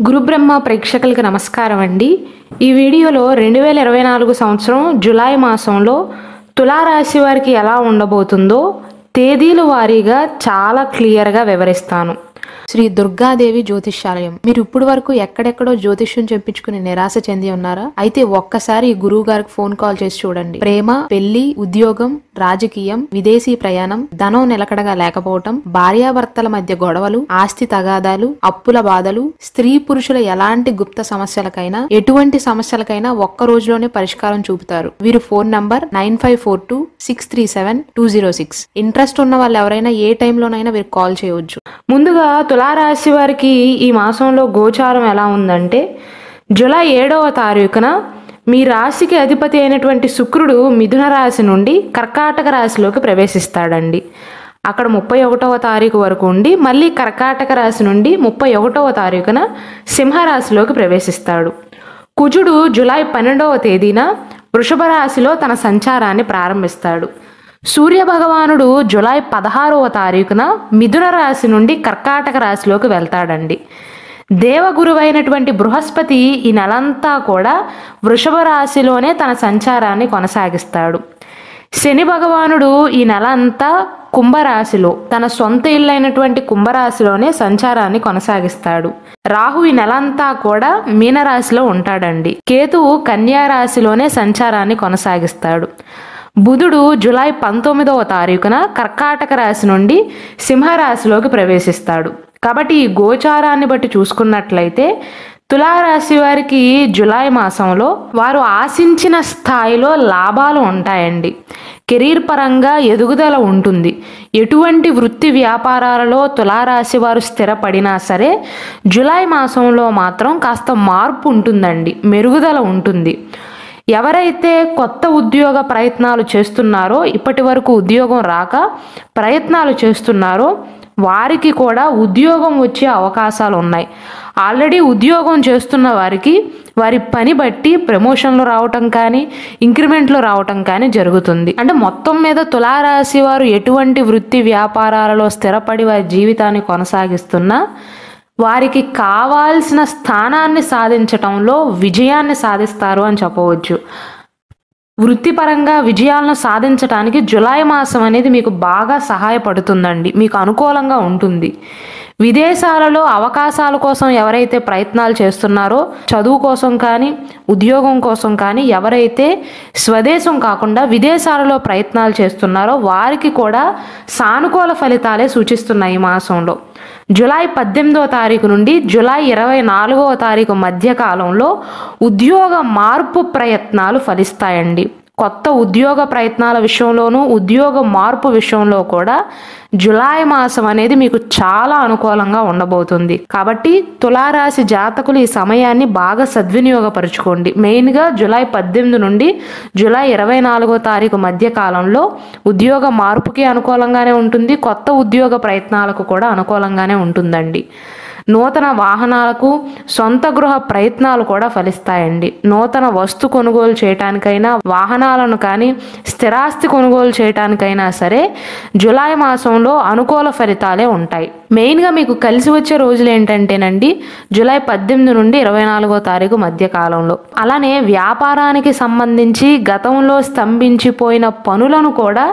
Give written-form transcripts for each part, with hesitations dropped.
గురుబ్రహ్మ ప్రేక్షకులకు నమస్కారం అండి. ఈ వీడియోలో 2024 సంవత్సరం జూలై మాసంలో తులారాశి వారికి ఎలా ఉండబోతుందో తేదీల వారీగా చాలా క్లియర్గా వివరిస్తాను. శ్రీ దుర్గాదేవి జ్యోతిష్యాలయం. మీరు ఇప్పుడు వరకు ఎక్కడెక్కడో జ్యోతిష్యం చెప్పించుకుని నిరాశ చెంది ఉన్నారా? అయితే ఒక్కసారి గురువు గారికి ఫోన్ కాల్ చేసి చూడండి. ప్రేమ, పెళ్లి, ఉద్యోగం, రాజకీయం, విదేశీ ప్రయాణం, ధనం నిలకడగా లేకపోవటం, భార్యాభర్తల మధ్య గొడవలు, ఆస్తి తగాదాలు, అప్పుల బాధలు, స్త్రీ పురుషుల ఎలాంటి గుప్త సమస్యలకైనా ఎటువంటి సమస్యలకైనా ఒక్క రోజులోనే పరిష్కారం చూపుతారు. వీరు ఫోన్ నంబర్ 9542637206. ఇంట్రెస్ట్ ఉన్న వాళ్ళు ఎవరైనా ఏ టైంలోనైనా వీరు కాల్ చేయవచ్చు. ముందుగా తులారాశి వారికి ఈ మాసంలో గోచారం ఎలా ఉందంటే, జూలై 7వ తారీఖున మీ రాశికి అధిపతి అయినటువంటి శుక్రుడు మిథున రాశి నుండి కర్కాటక రాశిలోకి ప్రవేశిస్తాడండి. అక్కడ 31వ తారీఖు వరకు ఉండి మళ్ళీ కర్కాటక రాశి నుండి 31వ తారీఖున సింహరాశిలోకి ప్రవేశిస్తాడు. కుజుడు జూలై 12వ తేదీన వృషభ రాశిలో తన సంచారాన్ని ప్రారంభిస్తాడు. సూర్య భగవానుడు జూలై 16వ తారీఖున మిథున రాశి నుండి కర్కాటక రాశిలోకి వెళ్తాడండి. దేవగురువైనటువంటి బృహస్పతి ఈ నెలంతా కూడా వృషభ రాశిలోనే తన సంచారాన్ని కొనసాగిస్తాడు. శని భగవానుడు ఈ నెల అంతా కుంభరాశిలో తన సొంత ఇల్లైనటువంటి కుంభరాశిలోనే సంచారాన్ని కొనసాగిస్తాడు. రాహు ఈ నెలంతా కూడా మీనరాశిలో ఉంటాడండి. కేతువు కన్యా రాశిలోనే సంచారాన్ని కొనసాగిస్తాడు. బుధుడు జూలై 19వ తారీఖున కర్కాటక రాశి నుండి సింహరాశిలోకి ప్రవేశిస్తాడు. కాబట్టి ఈ గోచారాన్ని బట్టి చూసుకున్నట్లయితే తులారాశి వారికి జూలై మాసంలో వారు ఆశించిన స్థాయిలో లాభాలు ఉంటాయండి. కెరీర్ పరంగా ఎదుగుదల ఉంటుంది. ఎటువంటి వృత్తి వ్యాపారాలలో తులారాశి వారు స్థిరపడినా సరే జూలై మాసంలో మాత్రం కాస్త మార్పు ఉంటుందండి, మెరుగుదల ఉంటుంది. ఎవరైతే కొత్త ఉద్యోగ ప్రయత్నాలు చేస్తున్నారో, ఇప్పటి వరకు ఉద్యోగం రాక ప్రయత్నాలు చేస్తున్నారో వారికి కూడా ఉద్యోగం వచ్చే అవకాశాలు ఉన్నాయి. ఆల్రెడీ ఉద్యోగం చేస్తున్న వారికి వారి పని బట్టి ప్రమోషన్లు రావటం కానీ ఇంక్రిమెంట్లు రావటం కానీ జరుగుతుంది. అంటే మొత్తం మీద తులారాశి వారు ఎటువంటి వృత్తి వ్యాపారాలలో స్థిరపడి వారి జీవితాన్ని కొనసాగిస్తున్నా వారికి కావాల్సిన స్థానాన్ని సాధించటంలో విజయాన్ని సాధిస్తారు అని చెప్పవచ్చు. వృత్తిపరంగా విజయాలను సాధించటానికి జూలై మాసం అనేది మీకు బాగా సహాయపడుతుందండి, మీకు అనుకూలంగా ఉంటుంది. విదేశాలలో అవకాశాల కోసం ఎవరైతే ప్రయత్నాలు చేస్తున్నారో, చదువు కోసం కానీ ఉద్యోగం కోసం కానీ ఎవరైతే స్వదేశం కాకుండా విదేశాలలో ప్రయత్నాలు చేస్తున్నారో వారికి కూడా సానుకూల ఫలితాలే సూచిస్తున్నాయి. ఈ మాసంలో జూలై 18వ తారీఖు నుండి జూలై 24వ తారీఖు మధ్య కాలంలో ఉద్యోగ మార్పు ప్రయత్నాలు ఫలిస్తాయండి. కొత్త ఉద్యోగ ప్రయత్నాల విషయంలోనూ ఉద్యోగ మార్పు విషయంలో కూడా జూలై మాసం అనేది మీకు చాలా అనుకూలంగా ఉండబోతుంది. కాబట్టి తులారాశి జాతకులు ఈ సమయాన్ని బాగా సద్వినియోగపరచుకోండి. మెయిన్గా జూలై 18 నుండి జూలై 24వ తారీఖు మధ్య కాలంలో ఉద్యోగ మార్పుకి అనుకూలంగానే ఉంటుంది, కొత్త ఉద్యోగ ప్రయత్నాలకు కూడా అనుకూలంగానే ఉంటుందండి. నూతన వాహనాలకు, సొంత గృహ ప్రయత్నాలు కూడా ఫలిస్తాయండి. నూతన వస్తు కొనుగోలు చేయటానికైనా, వాహనాలను కానీ స్థిరాస్తి కొనుగోలు చేయటానికైనా సరే జూలై మాసంలో అనుకూల ఫలితాలే ఉంటాయి. మెయిన్గా మీకు కలిసి వచ్చే రోజులు ఏంటంటేనండి జూలై 18 నుండి 24వ తారీఖు మధ్య కాలంలో. అలానే వ్యాపారానికి సంబంధించి గతంలో స్తంభించిపోయిన పనులను కూడా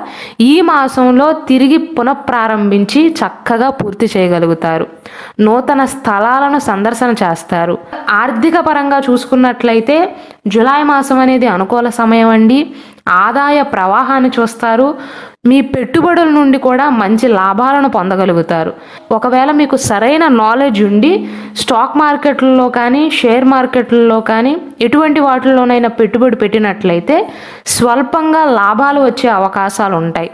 ఈ మాసంలో తిరిగి పునఃప్రారంభించి చక్కగా పూర్తి చేయగలుగుతారు. నూతన స్థలాలను సందర్శన చేస్తారు. ఆర్థిక పరంగా చూసుకున్నట్లయితే జూలై మాసం అనేది అనుకూల సమయం అండి. ఆదాయ ప్రవాహాన్ని చూస్తారు. మీ పెట్టుబడుల నుండి కూడా మంచి లాభాలను పొందగలుగుతారు. ఒకవేళ మీకు సరైన నాలెడ్జ్ ఉండి స్టాక్ మార్కెట్లలో కానీ షేర్ మార్కెట్లలో కానీ ఎటువంటి వాటిల్లోనైనా పెట్టుబడి పెట్టినట్లయితే స్వల్పంగా లాభాలు వచ్చే అవకాశాలు ఉంటాయి.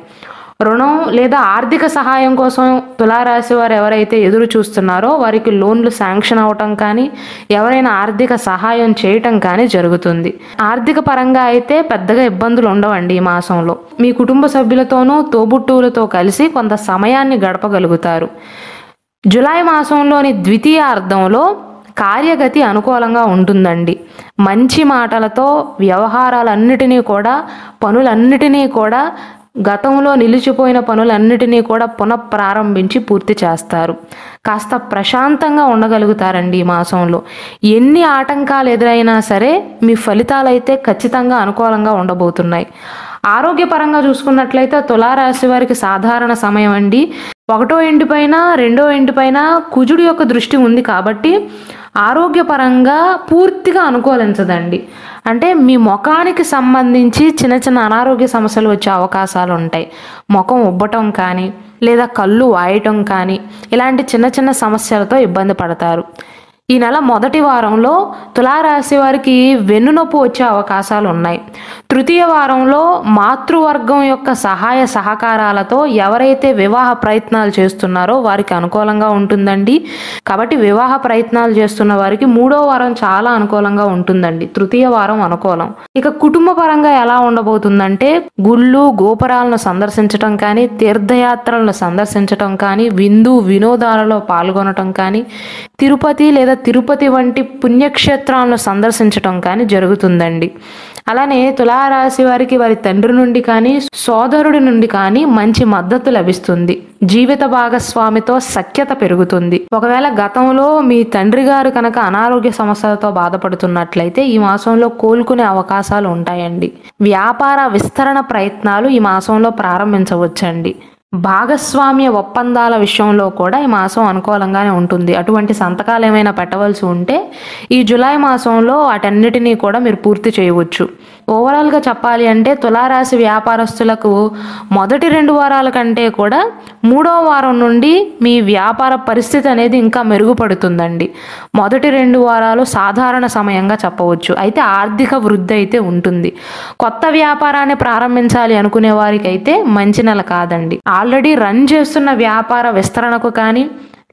రుణం లేదా ఆర్థిక సహాయం కోసం తులారాశి వారు ఎవరైతే ఎదురు చూస్తున్నారో వారికి లోన్లు శాంక్షన్ అవటం కానీ ఎవరైనా ఆర్థిక సహాయం చేయటం కానీ జరుగుతుంది. ఆర్థిక పరంగా అయితే పెద్దగా ఇబ్బందులు ఉండవండి. ఈ మాసంలో మీ కుటుంబ సభ్యులతోనూ తోబుట్టువులతో కలిసి కొంత సమయాన్ని గడపగలుగుతారు. జూలై మాసంలోని ద్వితీయార్థంలో కార్యగతి అనుకూలంగా ఉంటుందండి. మంచి మాటలతో వ్యవహారాలన్నిటినీ కూడా, పనులన్నిటినీ కూడా గతంలో నిలిచిపోయిన పనులన్నిటినీ కూడా పునఃప్రారంభించి పూర్తి చేస్తారు. కాస్త ప్రశాంతంగా ఉండగలుగుతారండి ఈ మాసంలో. ఎన్ని ఆటంకాలు ఎదురైనా సరే మీ ఫలితాలు అయితే ఖచ్చితంగా అనుకూలంగా ఉండబోతున్నాయి. ఆరోగ్యపరంగా చూసుకున్నట్లయితే తులారాశి వారికి సాధారణ సమయం అండి. 1వ ఇంటిపైన 2వ ఇంటిపైన కుజుడి యొక్క దృష్టి ఉంది కాబట్టి ఆరోగ్యపరంగా పూర్తిగా అనుకూలించదండి. అంటే మీ ముఖానికి సంబంధించి చిన్న చిన్న అనారోగ్య సమస్యలు వచ్చే అవకాశాలు ఉంటాయి. ముఖం ఉబ్బటం కానీ లేదా కళ్ళు వాయటం కానీ ఇలాంటి చిన్న చిన్న సమస్యలతో ఇబ్బంది పడతారు. ఈ నెల మొదటి వారంలో తులారాశి వారికి వెన్నునొప్పి వచ్చే అవకాశాలు ఉన్నాయి. తృతీయ వారంలో మాతృవర్గం యొక్క సహాయ సహకారాలతో ఎవరైతే వివాహ ప్రయత్నాలు చేస్తున్నారో వారికి అనుకూలంగా ఉంటుందండి. కాబట్టి వివాహ ప్రయత్నాలు చేస్తున్న వారికి 3వ వారం చాలా అనుకూలంగా ఉంటుందండి. తృతీయ వారం అనుకూలం. ఇక కుటుంబ పరంగా ఎలా ఉండబోతుందంటే గుళ్ళు గోపురాలను సందర్శించటం కానీ, తీర్థయాత్రలను సందర్శించటం కానీ, వినోదాలలో పాల్గొనటం కానీ, తిరుపతి వంటి పుణ్యక్షేత్రాలను సందర్శించటం కానీ జరుగుతుందండి. అలానే తులారాశి వారికి వారి తండ్రి నుండి కానీ సోదరుడి నుండి కానీ మంచి మద్దతు లభిస్తుంది. జీవిత భాగస్వామితో సఖ్యత పెరుగుతుంది. ఒకవేళ గతంలో మీ తండ్రి గారు కనుక అనారోగ్య సమస్యలతో బాధపడుతున్నట్లయితే ఈ మాసంలో కోలుకునే అవకాశాలు ఉంటాయండి. వ్యాపార విస్తరణ ప్రయత్నాలు ఈ మాసంలో ప్రారంభించవచ్చండి. భాగస్వామ్య ఒప్పందాల విషయంలో కూడా ఈ మాసం అనుకూలంగానే ఉంటుంది. అటువంటి సంతకాలు ఏమైనా పెట్టవలసి ఉంటే ఈ జూలై మాసంలో వాటన్నిటినీ కూడా మీరు పూర్తి చేయవచ్చు. ఓవరాల్గా చెప్పాలి అంటే తులారాశి వ్యాపారస్తులకు మొదటి 2 వారాల కంటే కూడా 3వ వారం నుండి మీ వ్యాపార పరిస్థితి అనేది ఇంకా మెరుగుపడుతుందండి. మొదటి 2 వారాలు సాధారణ సమయంగా చెప్పవచ్చు. అయితే ఆర్థిక వృద్ధి అయితే ఉంటుంది. కొత్త వ్యాపారాన్ని ప్రారంభించాలి అనుకునే వారికి అయితే మంచి నెల కాదండి. ఆల్రెడీ రన్ చేస్తున్న వ్యాపార విస్తరణకు కానీ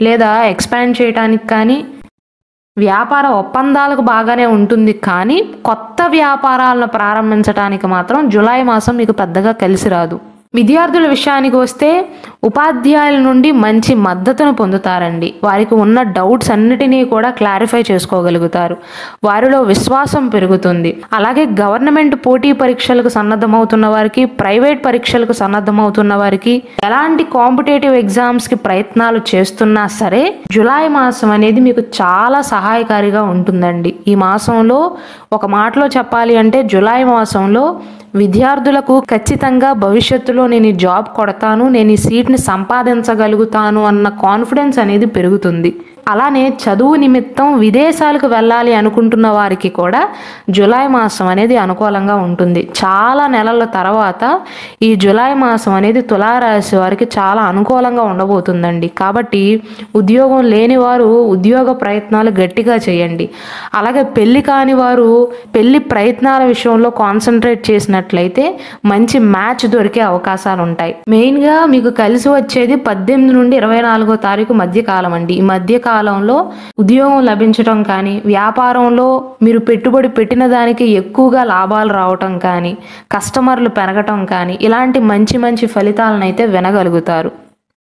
లేదా ఎక్స్పాండ్ చేయడానికి కానీ వ్యాపార ఒప్పందాలకు బాగానే ఉంటుంది. కానీ కొత్త వ్యాపారాలను ప్రారంభించడానికి మాత్రం జూలై మాసం మీకు పెద్దగా కలిసి రాదు. విద్యార్థుల విషయానికి వస్తే ఉపాధ్యాయుల నుండి మంచి మద్దతును పొందుతారండి. వారికి ఉన్న డౌట్స్ అన్నిటినీ కూడా క్లారిఫై చేసుకోగలుగుతారు. వారిలో విశ్వాసం పెరుగుతుంది. అలాగే గవర్నమెంట్ పోటీ పరీక్షలకు సన్నద్ధమవుతున్న వారికి, ప్రైవేట్ పరీక్షలకు సన్నద్ధమవుతున్న వారికి, ఎలాంటి కాంపిటేటివ్ ఎగ్జామ్స్కి ప్రయత్నాలు చేస్తున్నా సరే జూలై మాసం అనేది మీకు చాలా సహాయకారిగా ఉంటుందండి. ఈ మాసంలో ఒక మాటలో చెప్పాలి అంటే జూలై మాసంలో విద్యార్థులకు ఖచ్చితంగా భవిష్యత్తులో నేను ఈ జాబ్ కొడతాను, నేను ఈ సీట్ని సంపాదించగలుగుతాను అన్న కాన్ఫిడెన్స్ అనేది పెరుగుతుంది. అలానే చదువు నిమిత్తం విదేశాలకు వెళ్ళాలి అనుకుంటున్న వారికి కూడా జూలై మాసం అనేది అనుకూలంగా ఉంటుంది. చాలా నెలల తర్వాత ఈ జూలై మాసం అనేది తులారాశి వారికి చాలా అనుకూలంగా ఉండబోతుందండి. కాబట్టి ఉద్యోగం లేని వారు ఉద్యోగ ప్రయత్నాలు గట్టిగా చేయండి. అలాగే పెళ్లి కాని వారు పెళ్లి ప్రయత్నాల విషయంలో కాన్సన్ట్రేట్ చేసినట్లయితే మంచి మ్యాచ్ దొరికే అవకాశాలు ఉంటాయి. మెయిన్గా మీకు కలిసి వచ్చేది 18 నుండి 24వ తారీఖు మధ్య కాలం అండి. ఈ మధ్య కాలంలో ఉద్యోగం లభించడం కానీ, వ్యాపారంలో మీరు పెట్టుబడి పెట్టిన దానికి ఎక్కువగా లాభాలు రావటం కానీ, కస్టమర్లు పెరగటం కానీ ఇలాంటి మంచి మంచి ఫలితాలను అయితే వినగలుగుతారు.